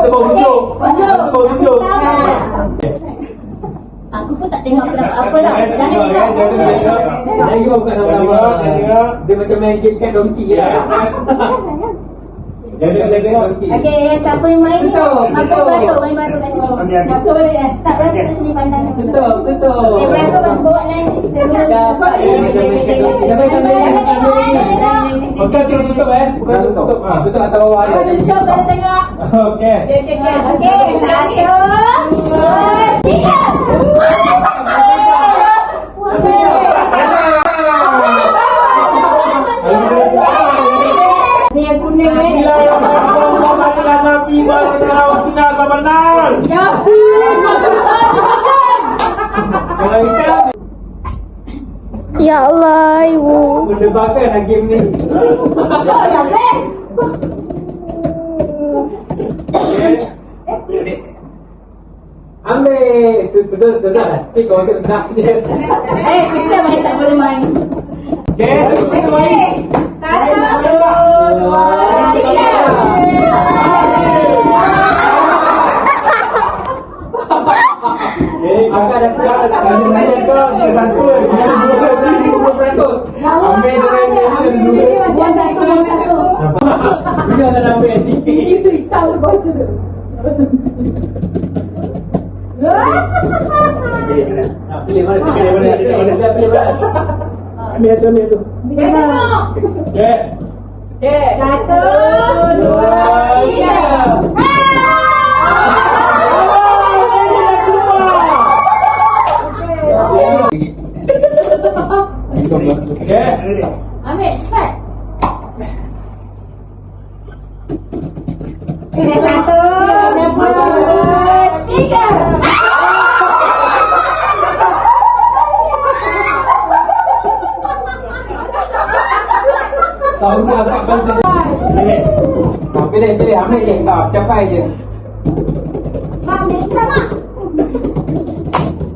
baru tunjuk. Satu baru tunjuk. Aku pun tak tengok aku dapat apa dah. Jangan tengok. Tengok bukan sama-sama. Dia macam main game kan donkey lah. Jaga. Okey, siapa yang main ni? Beratur, main beratur kat sini. Beratur boleh eh? Tak, beratur kat sini pandang. Betul. Okay, beratur bawa lain. Okey, tutup Bukan tutup. Tutup atas bawah dia. Tutup, boleh tengok. Okey. Okey, 1, 2, 3. Ni yang kuning ni. Ya Allah, ibu. Mendebarkan game ni. Ambil. Betul lah. Stick kau nak je. Kita main tak boleh main. Okey. 1, 2, 3. Akan ada cara Saya kau dia bantu. Ambil dengan dulu. Buat satu. Bila dah ambil sikit. Itu hitam tu kuasa tu. Nak pilih mana? Pilih mana? Ambil tu. Tengok. Okey. 1, 2, 3. Okey. Ambil, cepat. 1, 2, 3. Tahu ni agak bantu. Pilih. Ambil je. Capai je. Mak, ni kita mak.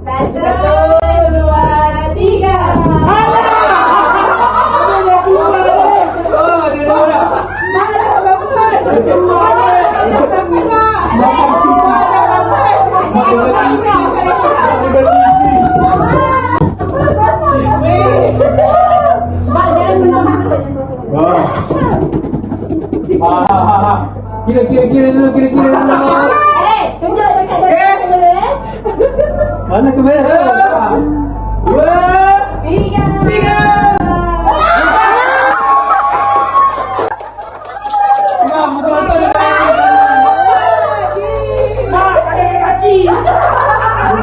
1, 2, 3. Oh, dia dah. Kira dulu. Tunjuk dekat kamera. Mana kamera? 2, 3.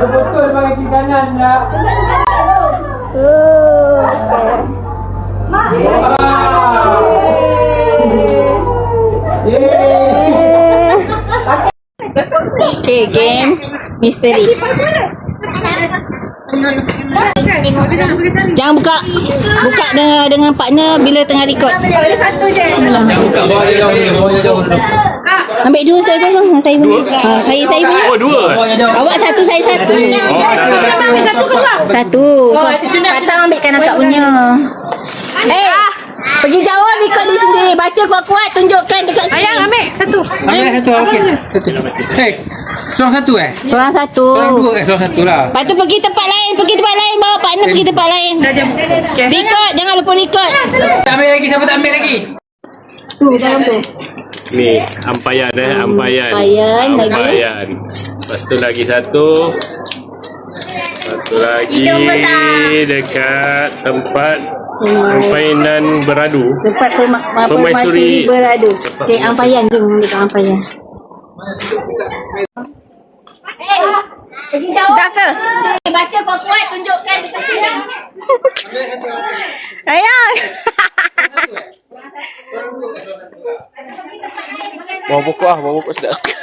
Betul bagi kiri kanan dah. Mak. Okay, game misteri. Jangan buka dengan partner bila tengah record. Satu je. Bawa je jauh. Ambil dua saya tolong saya punya. Saya punya. Oh, dua. Awak satu, saya satu. Satu. Patang ambilkan akak punya. Pergi jauh record diri sendiri. Baca kuat-kuat tunjukkan dekat sini. Ayang ambil satu. Ambil satu. Okey. Seorang satu Seorang satu. Seorang dua seorang satu lah. Lepas tu pergi tempat lain. Bawa partner pergi tempat lain. Record. Jangan lupa record. Tak ambil lagi. Siapa tak ambil lagi? Tu dalam tu. Ni ampayan ampayan. Ampayan lagi. Ampayan. Lepas tu lagi satu. Satu lagi dekat tempat permainan beradu. Tempat Permaisuri permaisuri beradu. Okey, ampayan. Jom dekat ampayan. Pergi jauh. Dah ke? Baca kuat-kuat tunjukkan dekat sini. Ayang. Bawa pokok sedap sikit.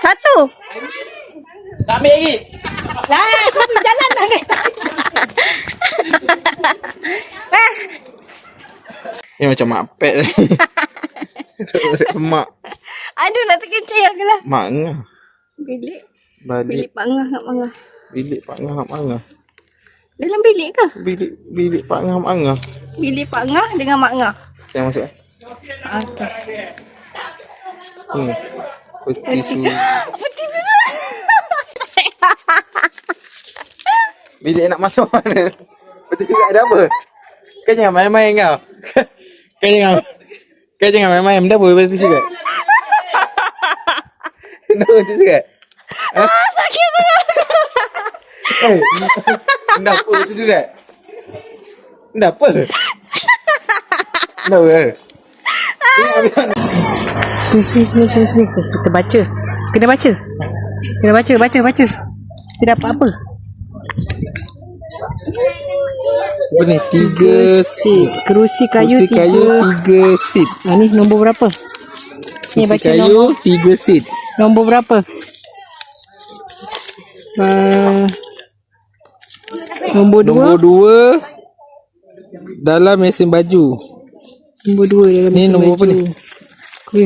Satu. Tak ambil lagi. Lah, aku jalan dah ni. Ni macam mak pet ni. Mak. Aduh, nak terkencing aku lah. Mak ngah. Bilik Balik. Pak Ngah nak mangah. Bilik Pak Ngah nak mangah. Dalam bilik ke? Bilik Pak Ngah Mak Ngah. Bilik Pak Ngah dengan Mak Ngah. Saya masuk. Okey. Peti su. Bilik nak masuk mana? Peti su ada apa? Kau jangan main-main kau. Kau jangan main-main. Benda apa peti su kat? Benda peti su kat? Sakit banget. Benda apa peti su kat? Benda apa? Benda apa? Sini. Kita baca. Kena baca. Baca. Tidak apa-apa. Apa ni? 3 seat. Kerusi kayu 3 seat. Ni nombor berapa? Ni baca nombor. 3 seat. Nombor berapa? Nombor 2. Nombor 2 dalam mesin baju. Nombor 2 dalam Ni mesin nombor apa baju. ni?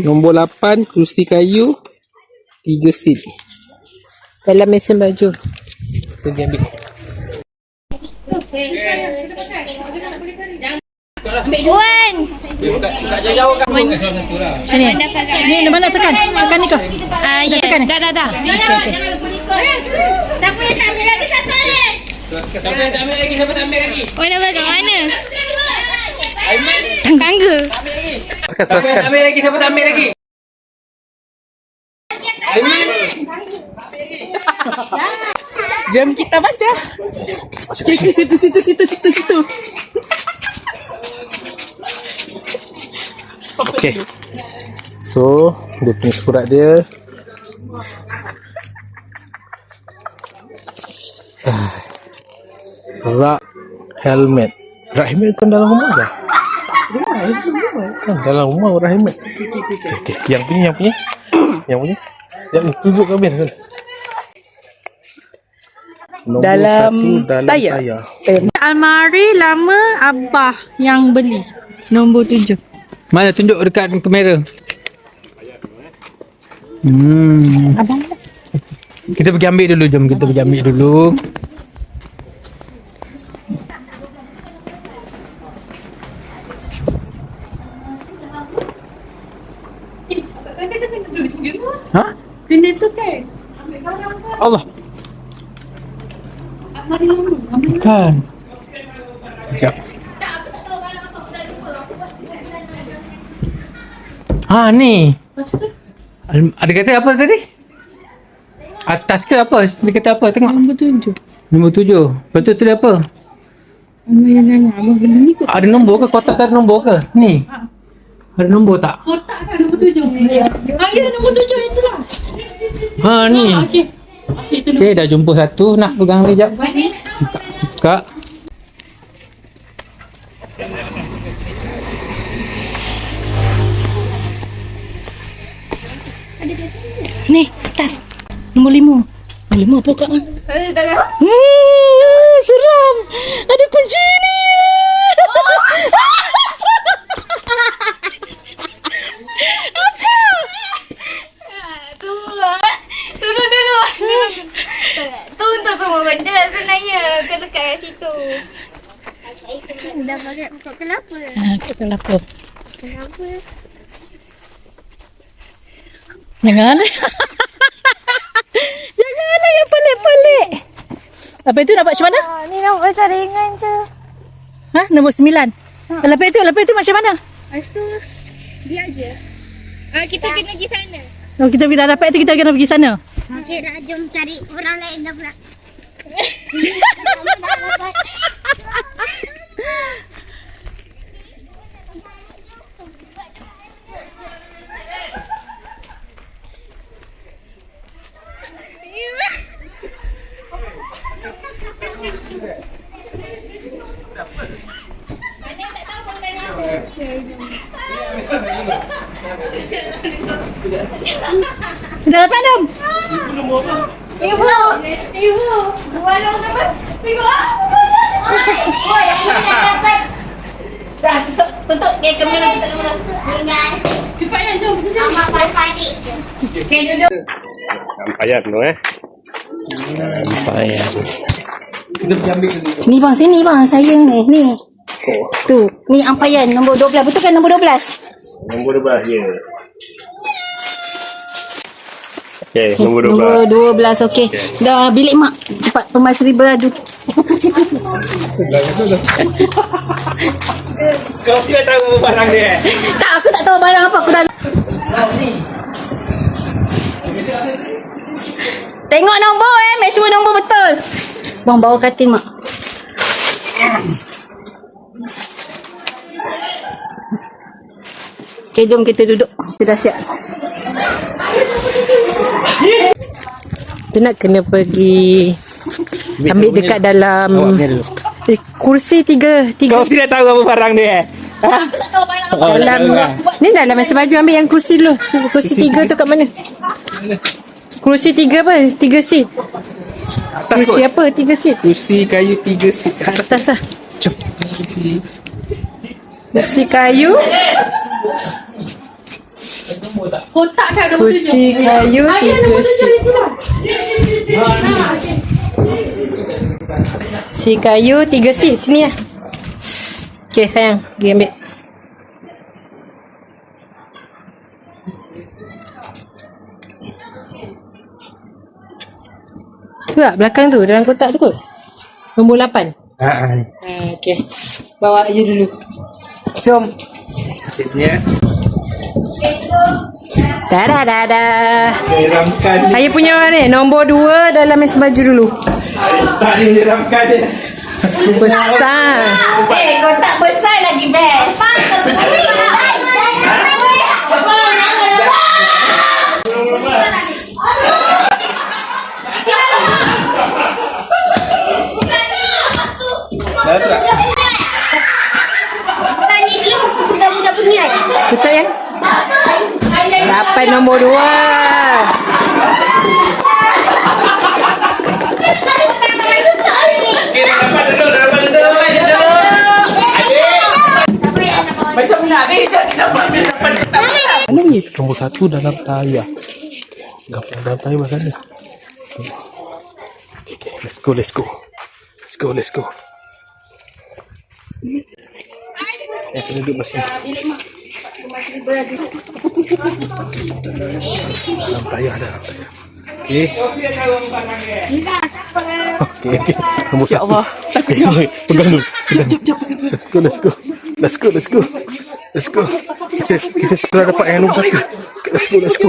Nombor 8 kerusi kayu 3 seat. Dalam mesin baju. Pergi ambil. Wan. Sini. Ni mana tekan? Tekan ni ke? Ya. tekan ni? Dah. Siapa yang tak ambil lagi satu ni? Siapa yang tak ambil lagi? Siapa tak ambil lagi? Oh, dah kat mana? Tangga. Siapa yang tak ambil lagi? Siapa tak ambil lagi? Jom kita baca. Situ. Okey. So, dia punya surat dia. Rak helmet. Rak helmet kan dalam rumah ke? Kan dalam rumah rak helmet. Okey, yang punya. Yang tunjuk kamera kan. Nombor Dalam 1 dalam tayar. tayar. Almari lama Abah yang beli. Nombor 7. Mana tunjuk dekat kamera? Abang Kita pergi ambil dulu. Jom kita pergi ambil dulu. Ha? kena tu kan. Allah. Bukan. Sekejap. Ha ni. Ada kata apa tadi? Atas ke apa? Dia kata apa? Tengok. Nombor 7. Lepas tu tadi apa? Abang beli ni kot. Ada nombor ke? Kotak tak ada nombor ke? Ni. Ada nombor tak? Kotak kan nombor 7. Ya, nombor 7 itulah. Ha ni. Okey. Itu Okey, dah jumpa satu. Nak pegang ni jap. Buka. Ni, tas. Nombor 5. Nombor 5 apa kak? Seram. Ada kunci ni. Tu untuk semua benda sebenarnya. Kalau kat situ. Dah pakai kok kenapa? Kenapa? Kenapa? Jangan. Jangan yang pelik-pelik. Apa itu nak buat macam mana? Ni nak baca ringan je. Ha? Nombor 9. Lepas itu macam mana? Lepas tu, biar je. Kita kena pergi sana. Oh, kita dah dapat itu, kita kena pergi sana. Okey dah, jom cari orang lain dah pula. Dah dapat belum? Ibu, walau apa? Tengok. Oh, yang ini dah dapat. Dah, tutup. Okay, kamera. Ringan. Cepat yang jom. Makan padik je. Okay, jom. Ampayan tu Ampayan. Kita pergi ambil dulu. Ni bang, sini bang, saya ni. Ni. Tu, ni ampayan nombor 12. Betul kan nombor 12? Nombor 12 ya. Okey, nombor 12. Nombor 12, okey. Dah bilik mak. Tempat permaisuri beradu. Kau tidak tahu barang dia. Tak, aku tak tahu barang apa. Aku dah... Tengok nombor make sure nombor betul. Bang, bawa katil mak. Okay, jom kita duduk. Sudah siap. Kita nak kena pergi ambil dekat dalam kursi tiga. Kau tidak tahu apa barang dia. Dalam ni dalam masa baju ambil yang kursi dulu. Kursi 3 tu kat mana? Kursi 3 apa? 3 seat. Kursi apa? 3 seat. Kursi kayu 3 seat. Atas lah. Jom. Kursi kayu. Kotak kan ada Kursi kayu 3 seat. Si kayu 3 seat sini lah. Okey sayang, pergi ambil. Tu tak belakang tu, dalam kotak tu kot. Nombor 8. Okey. Bawa je dulu. Jom. Sini ya. Tada. Seramkan. Saya punya ni nombor 2 dalam mes baju dulu. Tak ni seramkan dia. Besar. Kotak besar lagi best. Dah tak? Tadi dulu mesti budak-budak punya. Betul ya? 8 nombor 2. Mana ni? Nombor 1 dalam tayar. Gapung dalam tayar macam mana? Okay, let's go. Let's go. Kita duduk masih. Dalam tayar. Okay. Nombor 1. Okay, pegang dulu. Let's go. Kita telah dapat yang nombor 1. Let's go.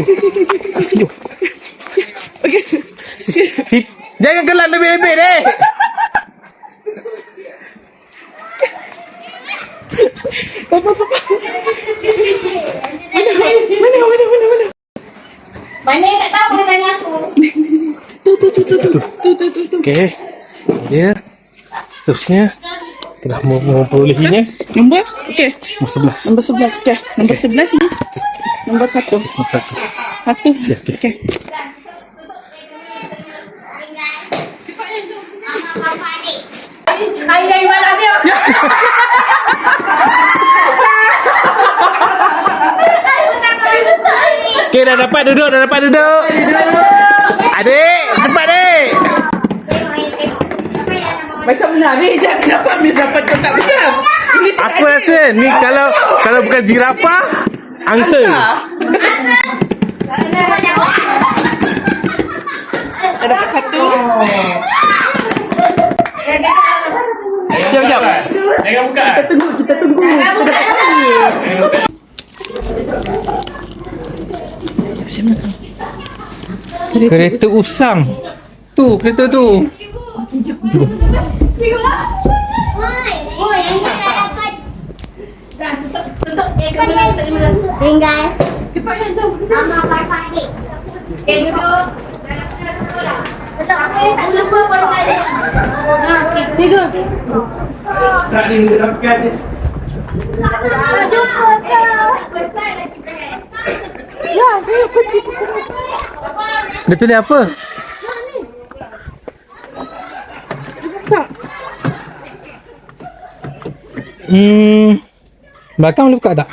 Jangan gelak lebih-lebih deh. Mana tak tahu dia tanya aku. Okey. Ya. Seterusnya telah memperolehinya. Nombor? Okey. Nombor 11. Nombor 11. Okey. Nombor 11 ni. Nombor 1. Nombor 1. 1. Okey. Okey, dah dapat duduk. Adik, cepat dek. Macam mana ni? Kenapa Amir dapat kotak besar? Ini tak Aku rasa ni kalau bukan jirafah, angsa. ada dapat 1. Jom. Jangan buka. Kita tunggu. Kereta usang. Tu, kereta tu. Tinggal. Mama Farfadi. Duduk. Tak lupa Farfadi. Okey, duduk. Tak ni seramkan dia. Dia tulis apa? Belakang boleh buka tak?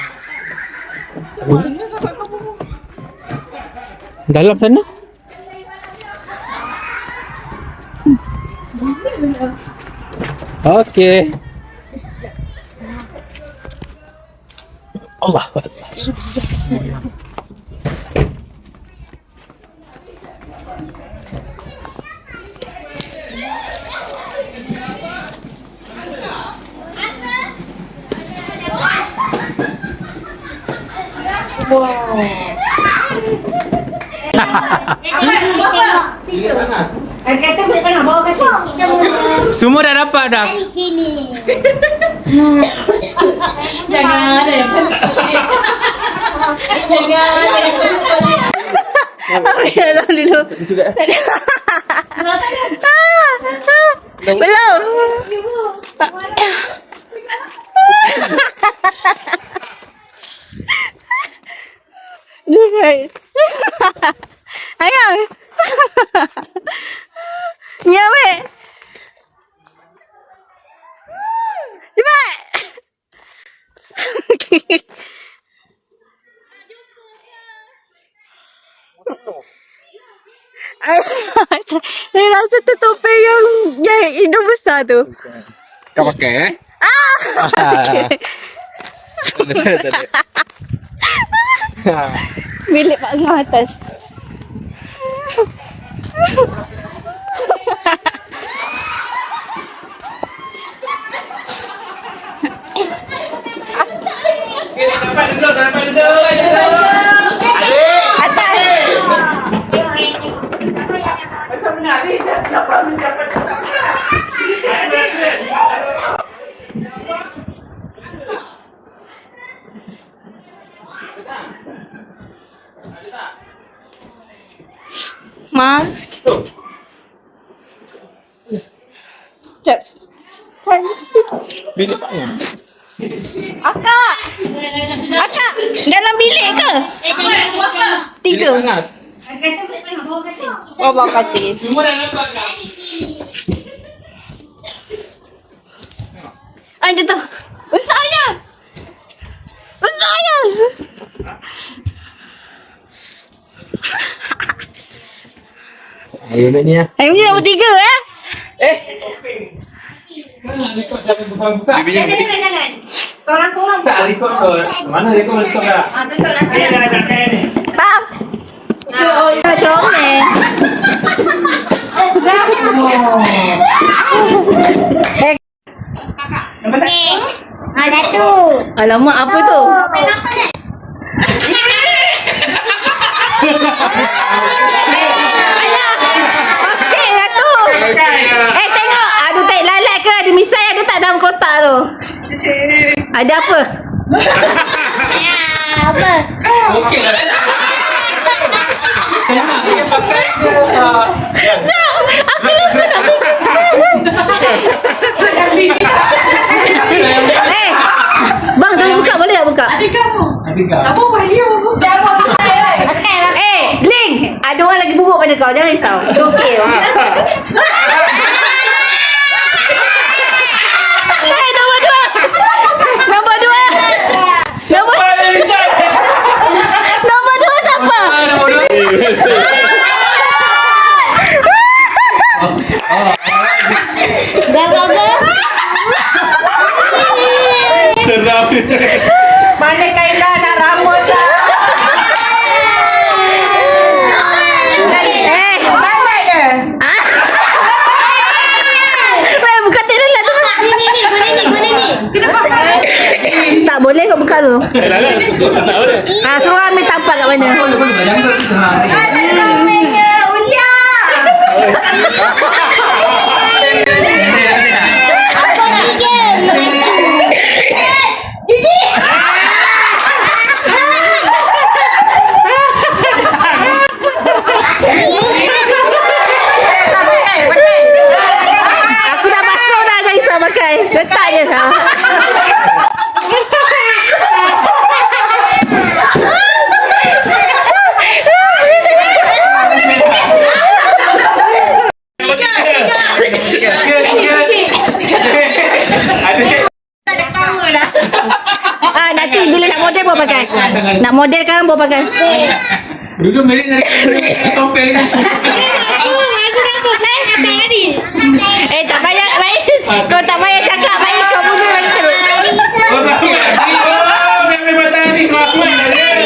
Dalam sana? Okey. Allah. Kata boleh tengah bawa kasih. Semua dah dapat dah. Di sini. Jangan ada yang Jangan ada yang Jalan dulu. Belum. Jangan. Ayang. Nyawe. Cepat. Saya rasa tu topeng yang hidung besar tu. Kau pakai eh? Milik Pak Ngah atas. Ma. Cep. Bilik Pak Ngah. Akak. Akak, dalam bilik ke? Tiga. Oh, bawa katil. Semua dah dapat dah. Ah, jatuh. Besarnya. Besarnya. Ayo nak ni ya. Ayam ni nombor 3 eh? Bibinya Jangan. Sorang-sorang. tak rekod kau. Mana rekod dah? Tak. Tak comel. Ada tu. Alamak, apa tu? Okey lah tu. Tengok. Aduh, tak lalat ke? Ada misai ada tak dalam kotak tu? Ada apa? Apa? Okey lah. Senang dia pakai tu. Aku lupa nak bang, tolong buka, boleh tak buka? Link, ada orang lagi buruk pada kau, jangan risau. Itu okey. Nombor 2. Nombor 2. Nombor 2 siapa? Dah apa? Seram. Mana Kaila nak rambut dah? Mana dia? Buka tidur lah tu. Tak boleh kau buka tu. Suruh ambil tapak kat mana? Ada tampaknya Ulia. Apa tiga? Gigi. Aku dah basuh dah, jangan risau pakai. Letak je kau. Nanti bila nak model bawa pakai. Nak model kan bawa pakai. Dulu Mary nak tompel ni. Tak payah Kau tak payah cakap. Baik kau bunuh lagi terus. Oh, memang matahari kelakuan dah dia.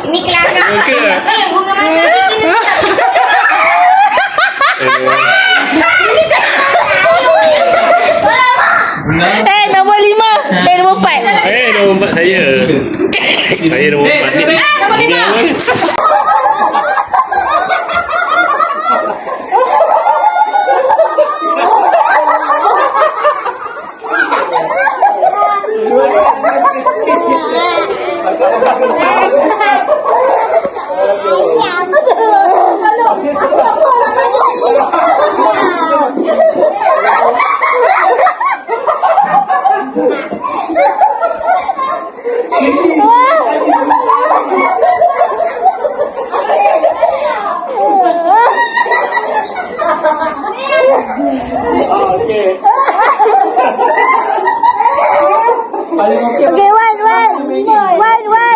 Ini kelakar. Eh, bunga mata kita. Nombor 5. Nombor 4. Nombor 4 saya. Saya nombor 4 ni. Nombor 5. Okay, Wan.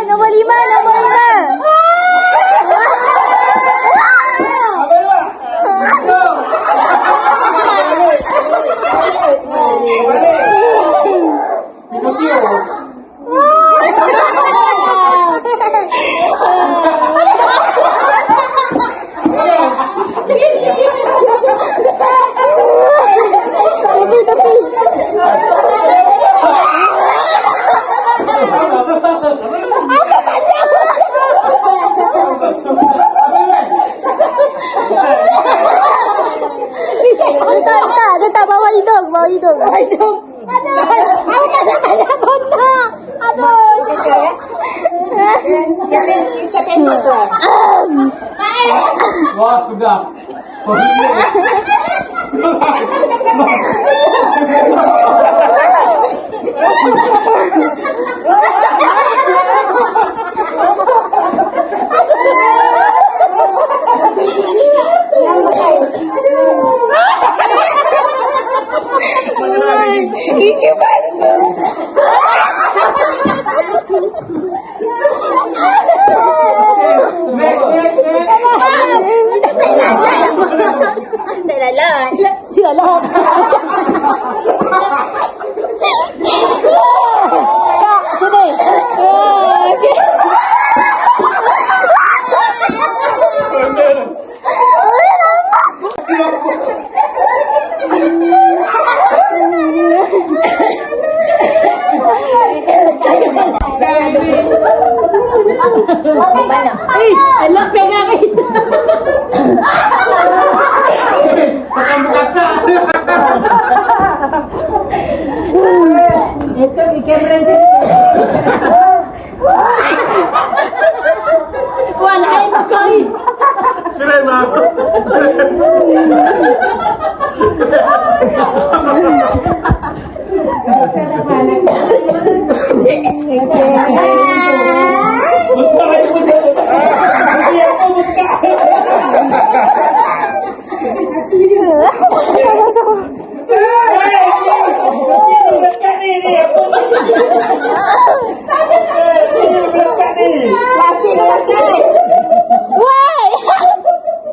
Nombor 5. Letak bawah hidung. Aduh. Aku tak ada benda. Aduh. Siapa yang buat tu? Wah, sudah. Gigi palsu. Tak lalat. Sialah. Kak, sini. Okey. Anak pegang guys. Esok di kamera je. Wah, lain guys. Keren lah.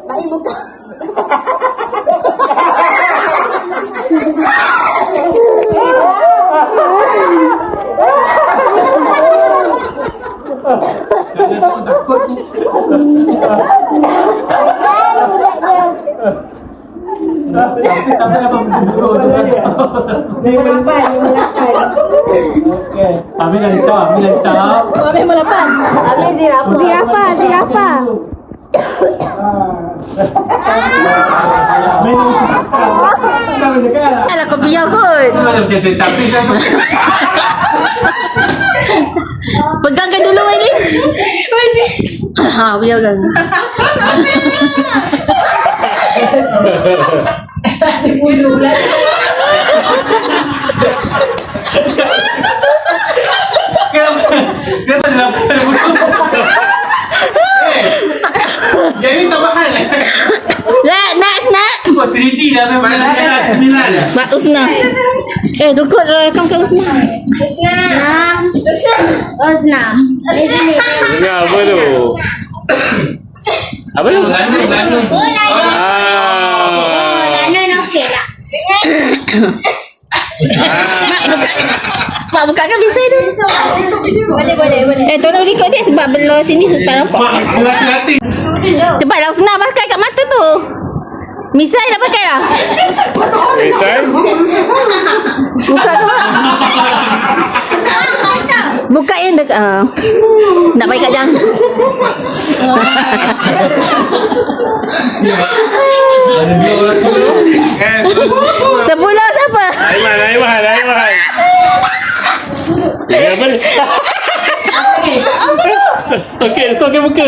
Baik buka. Ambil dah stop. Habis melapan. Habis zirapa. Alah kau biar kot. Pegangkan dulu ini. Ha, biarkan. Kenapa dia lapar saya bodoh? Jadi tambahan lah. Nak. Buat 3D dah memang. Masih 9 dah. Mak Usna. Dukut rakam ke Usna. Osna. Dengar apa tu? Apa tu? Gandum. Oh, Lana okey tak? Mak bukakan bisa tu. Tolong record dia sebab belah sini tak nampak. Hati-hati. Cepat lah senang pakai kat mata tu. Misai dah pakai lah. Misai. Buka tu mak. Buka yang dekat. Nak pakai kat jang. Sebulan siapa? Aiman. Ini apa ni? Okey buka.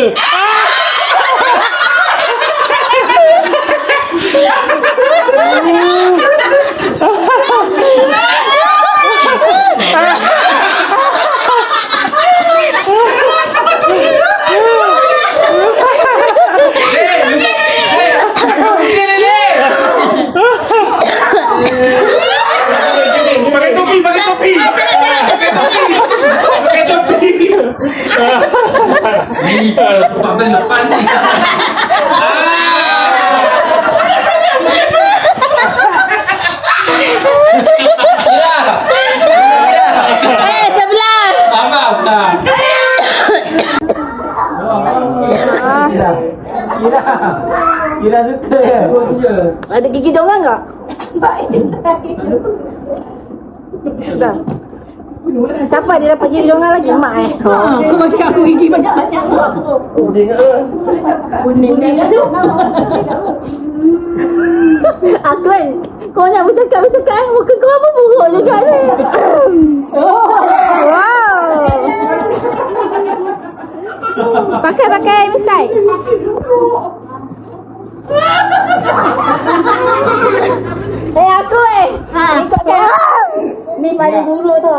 Pakai topi. Papan depan ni. Sebelas. Kira suka ya. Ada gigi dorang tak? Dah. Siapa dia dapat gigi dorang lagi? Mak Aku bagi aku gigi banyak-banyak. Kuning ni. Aku kan. Kau nak bercakap muka kau apa buruk juga ni. Wow. Pakai misai. Aku ikut kan. Ni pada dulu tu.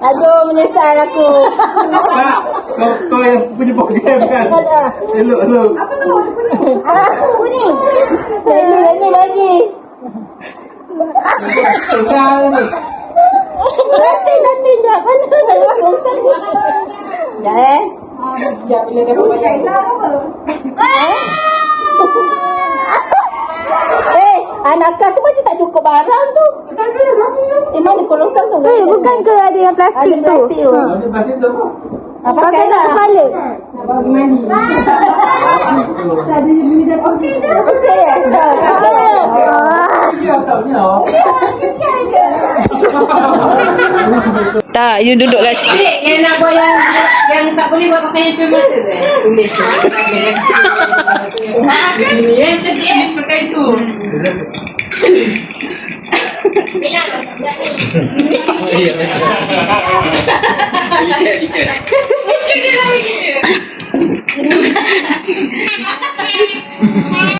Aduh, menyesal aku. Kau yang punya program kan? Elok. Apa tu? Aku ni. Ini bagi. Nanti jap. Mana tak masuk sana. Jap Jap bila dah bayar. Anak kau tu macam tak cukup barang tu. Mana kolosang tu? Bukan ke ada yang plastik tu? Ada plastik tu apa? Pakai kat kepala. Okey ya? Tak, you duduklah sikit. Yang nak buat yang tak boleh buat pakai yang cuma tu. Tulis. Yang tadi pakai tu.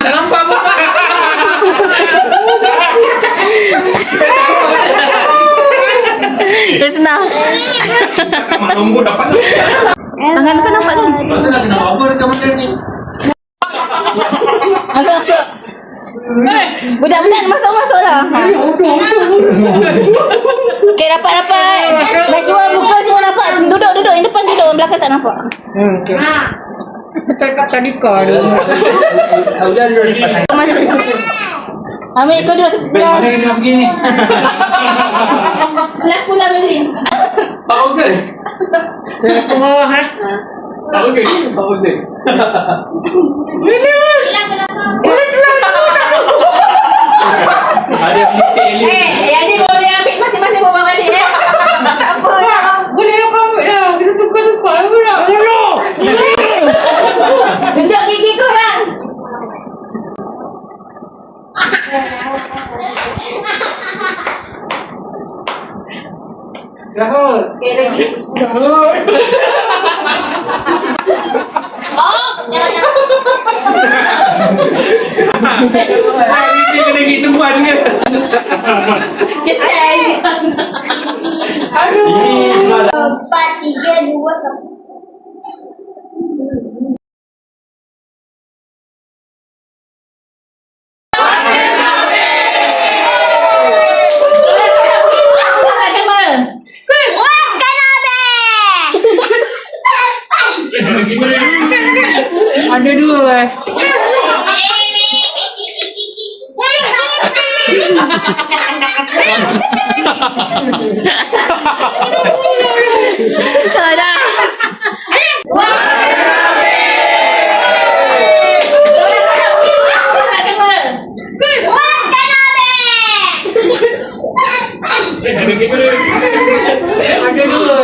Tak nampak apa. Dia senang. Nombor dapat. Tangan kau nampak tu? Lepas tu nak kena apa dekat macam ni? Masuk. Budak-budak masuk lah. Okay, dapat. Make sure muka semua nampak. Duduk. Yang depan duduk. Yang belakang tak nampak. Okay. Cakap tadi kau. Udah pasang. Masuk. Ambil kau duduk sebelah. Mana kita nak pergi ni? Sebelah pula Melin. Pak Ogden. Ke bawah Pak Ogden. Ada putih ni. Yang ni boleh ambil masing-masing bawa balik ya. Tak apa ya. Boleh aku ambil lah. Kita tukar-tukar pula. Tunjuk gigi korang. Rahul. Sekali lagi. Ini kena gitu buat dia. Kita lagi. Ini semalam. 4, 3, 2, 1. Ada dua. Ada dua.